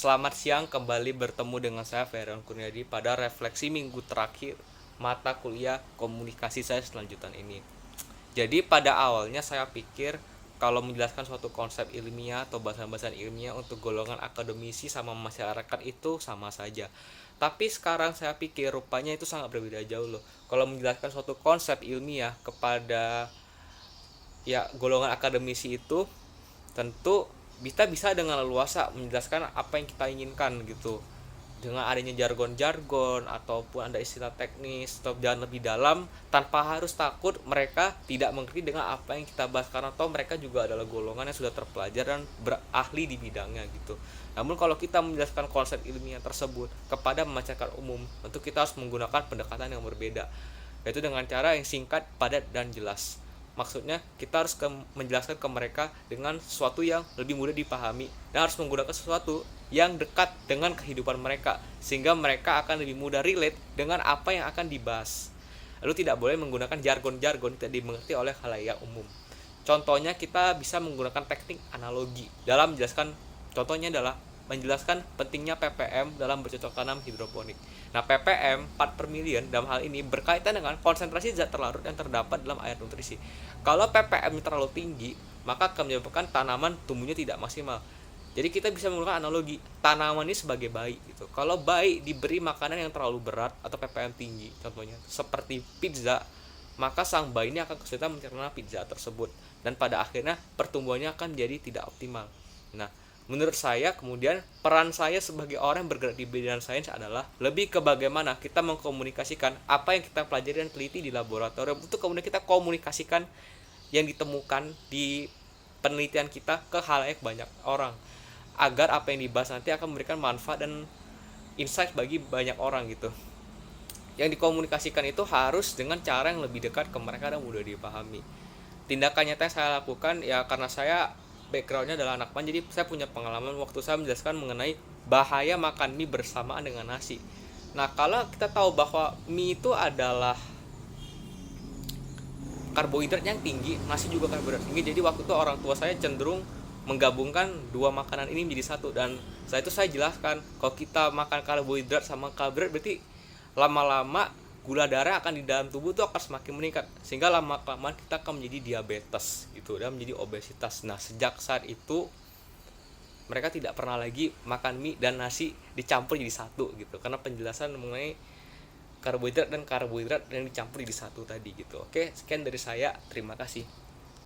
Selamat siang, kembali bertemu dengan saya Ferian Kurniadi pada refleksi minggu terakhir mata kuliah komunikasi saya selanjutan ini. Jadi pada awalnya saya pikir kalau menjelaskan suatu konsep ilmiah atau bahasan-bahasan ilmiah untuk golongan akademisi sama masyarakat itu sama saja. Tapi sekarang saya pikir rupanya itu sangat berbeda jauh loh. Kalau menjelaskan suatu konsep ilmiah kepada golongan akademisi itu tentu kita bisa dengan leluasa menjelaskan apa yang kita inginkan gitu, dengan adanya jargon-jargon ataupun ada istilah teknis atau jalan lebih dalam tanpa harus takut mereka tidak mengerti dengan apa yang kita bahas, karena toh mereka juga adalah golongan yang sudah terpelajar dan berahli di bidangnya gitu. Namun kalau kita menjelaskan konsep ilmiah tersebut kepada masyarakat umum, tentu kita harus menggunakan pendekatan yang berbeda, yaitu dengan cara yang singkat, padat, dan jelas. Maksudnya kita harus menjelaskan ke mereka dengan sesuatu yang lebih mudah dipahami dan harus menggunakan sesuatu yang dekat dengan kehidupan mereka sehingga mereka akan lebih mudah relate dengan apa yang akan dibahas. Lalu tidak boleh menggunakan jargon-jargon tidak dimengerti oleh khalayak umum. Contohnya kita bisa menggunakan teknik analogi dalam menjelaskan. Contohnya adalah menjelaskan pentingnya ppm dalam bercocok tanam hidroponik. Nah, ppm 4/million dalam hal ini berkaitan dengan konsentrasi zat terlarut yang terdapat dalam air nutrisi. Kalau ppm terlalu tinggi, maka akan menyebabkan tanaman tumbuhnya tidak maksimal. Jadi kita bisa menggunakan analogi tanaman ini sebagai bayi gitu. Kalau bayi diberi makanan yang terlalu berat atau ppm tinggi, contohnya seperti pizza, maka sang bayi ini akan kesulitan mencerna pizza tersebut dan pada akhirnya pertumbuhannya akan menjadi tidak optimal. Nah, menurut saya kemudian peran saya sebagai orang yang bergerak di bidang sains adalah lebih ke bagaimana kita mengkomunikasikan apa yang kita pelajari dan teliti di laboratorium untuk kemudian kita komunikasikan yang ditemukan di penelitian kita ke halayak banyak orang, agar apa yang dibahas nanti akan memberikan manfaat dan insight bagi banyak orang gitu. Yang dikomunikasikan itu harus dengan cara yang lebih dekat ke mereka dan mudah dipahami. Tindakan nyata yang saya lakukan ya karena saya backgroundnya adalah anak pan, jadi saya punya pengalaman waktu saya menjelaskan mengenai bahaya makan mie bersamaan dengan nasi. Nah, kalau kita tahu bahwa mie itu adalah karbohidrat yang tinggi, nasi juga karbohidrat tinggi, jadi waktu itu orang tua saya cenderung menggabungkan dua makanan ini menjadi satu, dan setelah itu saya jelaskan kalau kita makan karbohidrat sama karbohidrat berarti lama-lama gula darah akan di dalam tubuh itu akan semakin meningkat sehingga lama-kelamaan kita akan menjadi diabetes gitu dan menjadi obesitas. Nah, sejak saat itu mereka tidak pernah lagi makan mie dan nasi dicampur jadi satu gitu, karena penjelasan mengenai karbohidrat dan karbohidrat yang dicampur jadi satu tadi gitu. Oke, sekian dari saya, terima kasih.